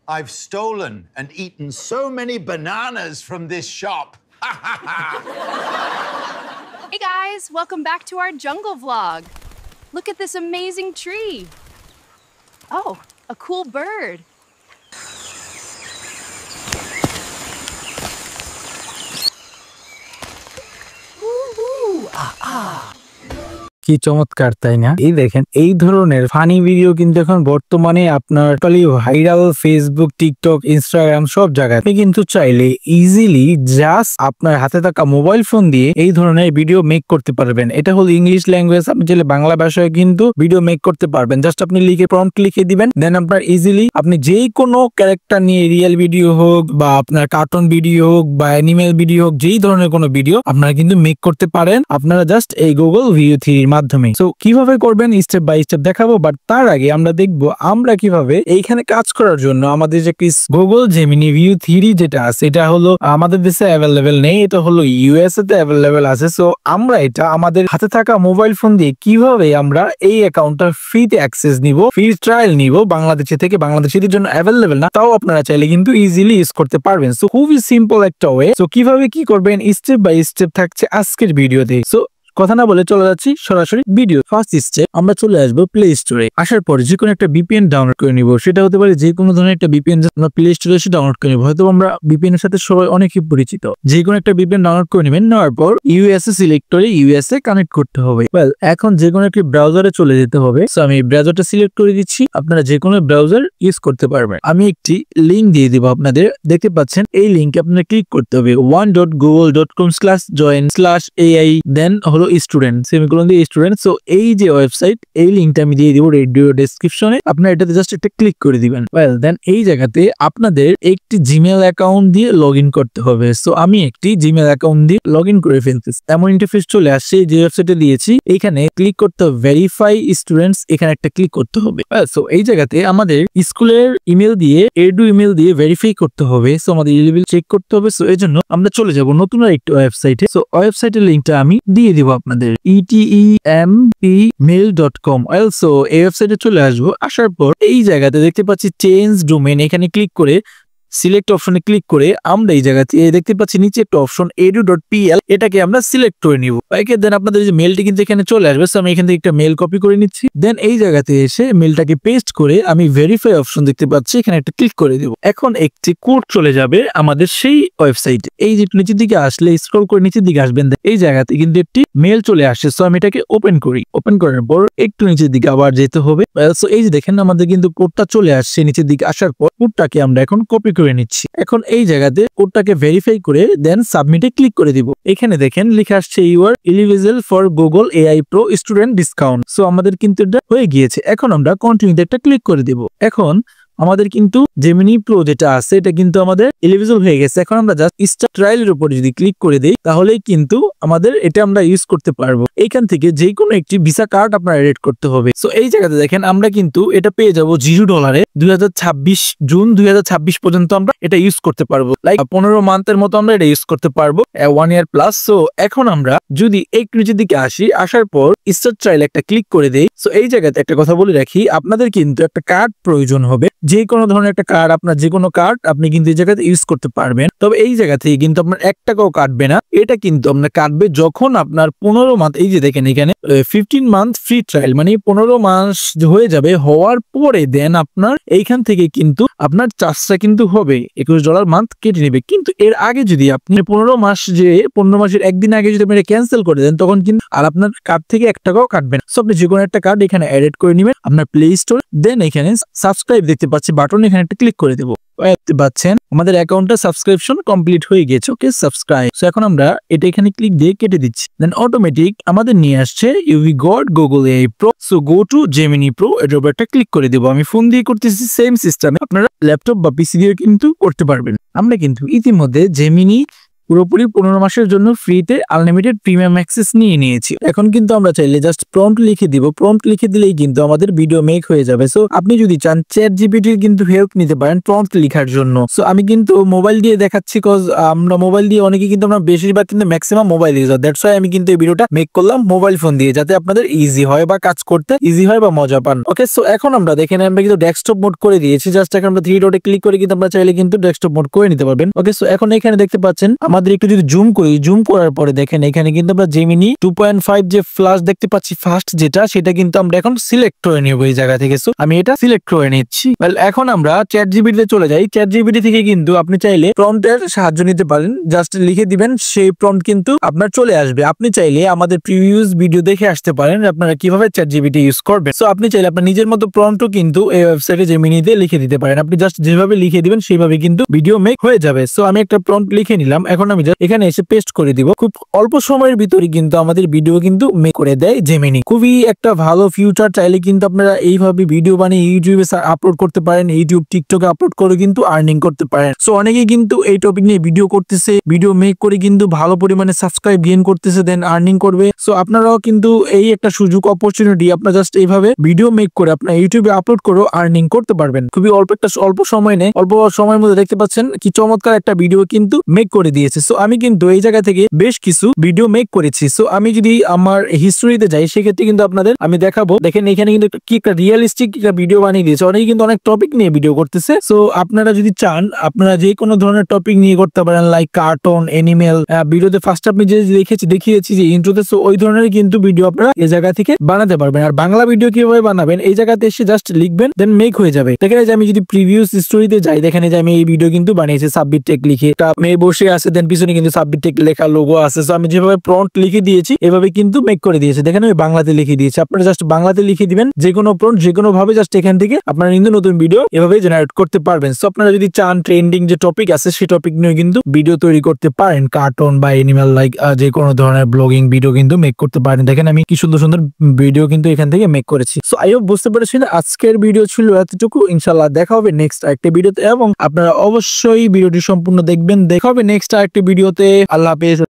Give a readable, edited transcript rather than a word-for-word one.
I've stolen and eaten so many bananas from this shop. Hey guys, welcome back to our jungle vlog. Look at this amazing tree. Oh, a cool bird. কি চমৎকার তাই না? এই দেখেন এই ধরনের funny video কিন্তু এখন বর্তমানে আপনার ভাইরাল ফেসবুক, টিকটক, ইনস্টাগ্রাম সব জায়গায়। আপনি কিন্তু চাইলে ইজিলি জাস্ট আপনার হাতে থাকা মোবাইল ফোন দিয়ে এই ধরনের ভিডিও মেক করতে পারবেন। এটা হলো ইংলিশ ল্যাঙ্গুয়েজ, আপনি চাইলে বাংলা ভাষায় কিন্তু ভিডিও মেক করতে পারবেন। জাস্ট আপনি প্রম্পট লিখে দিবেন, দেন আপনার ইজিলি আপনি যে কোনো ক্যারেক্টার নিয়ে রিয়েল ভিডিও হোক বা আপনার কার্টুন ভিডিও হোক বা অ্যানিমেল ভিডিও হোক, যেই ধরনের কোনো ভিডিও আপনারা কিন্তু মেক করতে পারেন আপনারা জাস্ট এই গুগল ভিউ 3 মাধ্যমে। সো কিভাবে করবেন স্টেপ বাই স্টেপ দেখাবো, বাট তার আগে আমরা দেখবো আমরা কিভাবে এইখানে কাজ করার জন্য আমাদের যে গুগল জেমিনি ভিউ 3 যেটা আছে এটা হলো আমাদের দেশে অ্যাভেলেবেল নেই, এটা হলো ইউএসএ তে অ্যাভেলেবেল আছে। সো আমরা এটা আমাদের হাতে থাকা মোবাইল ফোন দিয়ে কিভাবে আমরা এই অ্যাকাউন্টটা ফ্রিতে অ্যাক্সেস নিব, ফ্রি ট্রায়াল নিব বাংলাদেশে থেকে। বাংলাদেশের জন্য অ্যাভেলেবেল না, তাও আপনারা চাইলে কিন্তু ইজিলি ইউজ করতে পারবেন। সো খুবই সিম্পল একটা ওয়ে। সো কিভাবে কি করবেন স্টেপ বাই স্টেপ থাকছে আজকের ভিডিওতে। সো কথা না বলে চলে যাচ্ছি সরাসরি ভিডিও। ফার্স্ট স্টেপ, আমরা চলে আসবো প্লে স্টোরে। আসার পর যে কোনো একটা ভিপিএন ডাউনলোড করে নিব। সেটা হতে পারে যে কোনো ধরনের একটা ভিপিএন আমরা প্লে স্টোরে এসে ডাউনলোড করে নিব। হয়তো আমরা ভিপিএন এর সাথে সবাই অনেকই পরিচিত। যে কোনো একটা ভিপিএন ডাউনলোড করে নেবেন, নেওয়ার পর ইউএসএ সিলেক্ট করে ইউএসএ কানেক্ট করতে হবে। ওয়েল, এখন যে কোনো একটি ব্রাউজারে চলে যেতে হবে। সো আমি ব্রাউজারটা সিলেক্ট করে দিচ্ছি, আপনারা যে কোনো ব্রাউজার ইউজ করতে পারবেন। আমি একটি লিঙ্ক দিয়ে দিব আপনাদের, দেখতে পাচ্ছেন এই লিঙ্কে আপনারা ক্লিক করতে হবে 1.google.com/join/ai দেন হলো স্টুডেন্ট সেমিকোলন দিয়ে স্টুডেন্ট। সো এই যে ওয়েবসাইট, এই লিংকটা আমি দিয়ে দিব ভিডিও ডেসক্রিপশনে, আপনারা এটাতে জাস্ট একটা ক্লিক করে দিবেন। ওয়েল দেন এই জায়গাতে আপনাদের একটি জিমেল অ্যাকাউন্ট দিয়ে লগইন করতে হবে। সো আমি একটি জিমেল অ্যাকাউন্ট দিয়ে লগইন করে ফেলতেছি। এমন ইন্টারফেস চলে আসছে যে ওয়েবসাইটে দিয়েছি, এখানে ক্লিক করতে হবে ভেরিফাই স্টুডেন্টস, এখানে একটা ক্লিক করতে হবে। সো এই জায়গাতে আমাদের স্কুলের ইমেল দিয়ে এডু ইমেল দিয়ে ভেরিফাই করতে হবে। সো আমাদের ইমেল চেক করতে হবে। সো এই জন্য আমরা চলে যাব নতুন একটা ওয়েবসাইটে। সো ওয়েবসাইটের লিংকটা আমি দিয়ে দিব আপনাদের, etempmail.com। অলসো এই ওয়েবসাইটে চলে আসবো। আসার পর এই জায়গাতে দেখতে পাচ্ছি চেঞ্জ ডোমেইন, এখানে ক্লিক করে সিলেক্ট অপশনে ক্লিক করে আমরা এই জায়গাতে দেখতে পাচ্ছি নিচে একটা অপশন edu.pl, এটাকে আমরা সিলেক্ট করে নিব। ওকে, দেন আপনাদের যে মেলটি কিন্তু এখানে চলে আসবে। সো আমি এখান থেকে একটা মেল কপি করে নিচ্ছি। দেন এই জায়গাতে এসে মেলটাকে পেস্ট করে আমি ভেরিফাই অপশন দেখতে পাচ্ছি, এখানে একটা ক্লিক করে দেব। এখন একটি কোড চলে যাবে আমাদের সেই ওয়েবসাইটে। এই যে নিচের দিকে আসলে স্ক্রল করে নিচের দিকে আসবেন, এই জায়গাতে কিন্তু একটি মেল চলে আসছে। সো আমি এটাকে ওপেন করি। ওপেন করার পর একটু নিচের দিকে আবার যেতে হবে। সো এই যে দেখেন আমাদের কিন্তু কোডটা চলে আসছে। নিচের দিকে আসার পর কোডটাকে আমরা এখন কপি করে নিচ্ছি। এখন এই জায়গাতে কোডটাকে ভেরিফাই করে দেন সাবমিটে ক্লিক করে দিব। এখানে দেখেন লেখা আসছে you are eligible for Google AI pro student discount. So আমাদের কিন্তু এটা হয়ে গিয়েছে। এখন আমরা কন্টিনিউতে একটা ক্লিক করে দিব। এখন আমাদের কিন্তু জেমিনি প্রো যেটা আছে এটা কিন্তু আমাদের এলিজিবল হয়ে গেছে। এখন আমরা জাস্ট স্টার্ট ট্রায়ালের উপর যদি ক্লিক করে দেই তাহলেই কিন্তু আমাদের এটা আমরা ইউজ করতে পারবো। এইখান থেকে যে কোনো একটি ভিসা কার্ড আপনার এড করতে হবে। সো এই জায়গাতে দেখেন আমরা কিন্তু এটা পেয়ে যাব $0 জুন 2026 পর্যন্ত আমরা এটা ইউজ করতে পারবো। লাইক 15 মান্থের মতো আমরা এটা ইউজ করতে পারবো, 1 ইয়ার প্লাস। সো এখন আমরা যদি একটু নিচের দিকে আসি, আসার পর স্টার্ট ট্রায়াল একটা ক্লিক করে দেই। সো এই জায়গাতে একটা কথা বলে রাখি, আপনাদের কিন্তু একটা কার্ড প্রয়োজন হবে। যে কোনো ধরনের একটা কার্ড, আপনার যে কোনো কার্ড আপনি কিন্তু এই জায়গাতে ইউজ করতে পারবেন। তবে এই জায়গা থেকে কিন্তু আপনার 1 টাকাও কাটবে না। এটা কিন্তু আপনার কাটবে যখন আপনার 15 মান্থ, এই যে দেখেন এখানে 15 মান্থ ফ্রি ট্রায়াল, মানে 15 মাস হয়ে যাবে। হওয়ার পরে দেন আপনার এইখান থেকে কিন্তু আপনার চার্জটা কিন্তু হবে $21 মান্থ কেটে নেবে। কিন্তু এর আগে যদি আপনি 15 মাসের একদিন আগে যদি আপনি ক্যান্সেল করে দেন তখন কিন্তু আর আপনার কার্ড থেকে 1 টাকাও কাটবে না। সো আপনি যে কোনো একটা কার্ড এখানে এড করে নেবেন আপনার প্লে স্টোর। দেন এখানে সাবস্ক্রাইব দেখতে পাচ্ছি বাটন, এখানে একটা ক্লিক করে দেবো। দেখতে পাচ্ছেন আমাদের অ্যাকাউন্টটা সাবস্ক্রিপশন কমপ্লিট হয়ে গেছে। ওকে, সাবস্ক্রাইব। সো এখন আমরা এটা এখানে ক্লিক দিয়ে কেটে দিচ্ছি। দেন অটোমেটিক আমাদের নিয়ে আসছে UV god Google AI pro. So go to Gemini pro, এটার উপর একটা ক্লিক করে দেবো। আমি ফোন দিয়ে করতেছি, সেম সিস্টেমে আপনারা ল্যাপটপ বা পিসি দিয়ে কিন্তু করতে পারবেন। আমরা কিন্তু ইতিমধ্যে জেমিনি পুরোপুরি 15 মাসের জন্য ফ্রিতে আনলিমিটেড প্রিমিয়াম অ্যাক্সেস নিয়ে নিয়েছি। এখন কিন্তু আমরা চাইলে জাস্ট প্রম্পট লিখে দিব, প্রম্পট লিখে দিলেই কিন্তু আমাদের ভিডিও মেক হয়ে যাবে। সো আপনি যদি চান ChatGPT-র কিন্তু হেল্প নিতে পারেন প্রম্পট লেখার জন্য। সো আমি কিন্তু মোবাইল দিয়ে দেখাচ্ছি, কজ আমরা মোবাইল দিয়ে অনেকে কিন্তু আমরা বেশিরভাগ কিন্তু maximum mobile user, that's why আমি কিন্তু এই ভিডিওটা মেক করলাম মোবাইল ফোন দিয়ে, যাতে আপনাদের ইজি হয় বা কাজ করতে ইজি হয় বা মজা পান। ওকে, সো এখন আমরা দেখেন আমরা কিন্তু ডেস্কটপ মোড করে দিয়েছি। জাস্ট এখন আমরা 3 ডটে ক্লিক করে কিন্তু আমরা চাইলে কিন্তু ডেস্কটপ মোড করে নিতে পারবেন। ওকে, সো এখন এখানে দেখতে পাচ্ছেন আমাদের একটু যদি জুম করি, জুম করার পরে দেখেন এখানে কিন্তু আমরা জেমিনি 2.5 যে ফ্ল্যাশ দেখতে পাচ্ছি ফার্স্ট যেটা, সেটা কিন্তু আমরা এখন সিলেক্ট করে নেব এই জায়গা থেকে। সো আমি এটা সিলেক্ট করে নিচ্ছি। এখন আমরা ChatGPT তে চলে যাই। ChatGPT থেকে কিন্তু আপনি চাইলে প্রম্পটের সাহায্য নিতে পারেন, জাস্ট লিখে দিবেন, সেই প্রম্পট কিন্তু আপনার চলে আসবে। আপনি চাইলে আমাদের প্রিভিয়াস ভিডিও দেখে আসতে পারেন আপনারা কিভাবে ChatGPT ইউজ করবেন। সো আপনি চাইলে আপনার নিজের মতো প্রম্পটও কিন্তু এই ওয়েবসাইটে জেমিনিতে লিখে দিতে পারেন। আপনি জাস্ট যেভাবে লিখে দিবেন সেইভাবে কিন্তু ভিডিও মেক হয়ে যাবে। সো আমি একটা প্রম্পট লিখে নিলাম, এখন আমি এখানে এসে পেস্ট করে দিব। খুব অল্প সময়ের ভিতরে কিন্তু আমাদের ভিডিও কিন্তু মেক করে দেয় জেমিনি। খুবই একটা ভালো ফিউচার। চাইলে কিন্তু আপনারা এইভাবে ভিডিও বানিয়ে ইউটিউবে আপলোড করতে পারেন, ইউটিউব টিকটকে আপলোড করে কিন্তু আর্নিং করতে পারেন। সো অনেকেই কিন্তু এই টপিক নিয়ে ভিডিও করতেছে, ভিডিও মেক করে কিন্তু ভালো পরিমাণে সাবস্ক্রাইব গেইন করতেছে, দেন আর্নিং করবে। সো আপনারাও কিন্তু এই একটা সুযোগ, অপরচুনিটি, আপনারা জাস্ট এইভাবে ভিডিও মেক করে আপনার ইউটিউবে আপলোড করে আর্নিং করতে পারবেন। খুবই অল্প সময় নেই, অল্প সময়ের মধ্যে দেখতে পাচ্ছেন কি চমৎকার একটা ভিডিও কিন্তু মেক করে দিয়েছে। সো আমি কিন্তু এই জায়গা থেকে বেশ কিছু ভিডিও মেক করেছি। সো আমি যদি আমার হিস্টোরিতে যাই সেক্ষেত্রে কিন্তু আপনাদের আমি দেখাবো। দেখেন এখানে কিন্তু কি একটা রিয়েলিস্টিক একটা ভিডিও বানিয়ে দিয়েছে। অনেকে কিন্তু অনেক টপিক নিয়ে ভিডিও করতেছে। সো আপনারা যদি চান আপনারা যে কোনো ধরনের টপিক নিয়ে করতে পারেন, লাইক কার্টুন, অ্যানিমেল। ভিডিওতে ফার্স্ট আপনি যে দেখিয়েছি যে ইন্ট্রোতে, সো ওই ধরনের কিন্তু ভিডিও আপনারা এই জায়গা থেকে বানাতে পারবেন। আর বাংলা ভিডিও কিভাবে বানাবেন এই জায়গাতে এসে জাস্ট লিখবেন, দেন মেক হয়ে যাবে। দেখেন যে আমি যদি প্রিভিয়াস স্টোরিতে যাই, দেখেন যে আমি এই ভিডিও কিন্তু বানিয়েছি সাবমিট টেক লিখে, একটা মেয়ে বসে আছে, দেন পিছনে কিন্তু সাবমিট টেক লেখা লোগো আছে। সো আমি যেভাবে প্রম্পট লিখে দিয়েছি এভাবে কিন্তু মেক করে দিয়েছে। দেখেন আমি বাংলাতে লিখে দিয়েছি, আপনারা জাস্ট বাংলাতে লিখে দিবেন যে কোনো প্রম্পট যে কোনো ভাবে, জাস্ট এখান থেকে আপনারা কিন্তু নতুন ভিডিও এভাবে জেনারেট করতে পারবেন। সো আপনারা যদি চান ট্রেন্ডিং যে টপিক আছে সেই টপিক নিয়ে কিন্তু ভিডিও তৈরি করতে পারেন, কার্টুন বা এনিমেল, লাইক যে কোনো ধরনের ব্লগিং ভিডিও কিন্তু মেক করতে পারেন। দেখেন আমি কি সুন্দর সুন্দর ভিডিও কিন্তু এখান থেকে মেক করেছি। সো আই হোপ বুঝতে পেরেছেন। আজকের ভিডিও ছিল এতটুকু। ইনশাআল্লাহ দেখা হবে নেক্সট আরেকটা ভিডিওতে, এবং আপনারা অবশ্যই ভিডিওটি সম্পূর্ণ দেখবেন। দেখা হবে নেক্সট আরেকটা ভিডিওতে। আল্লাহ হাফেজ।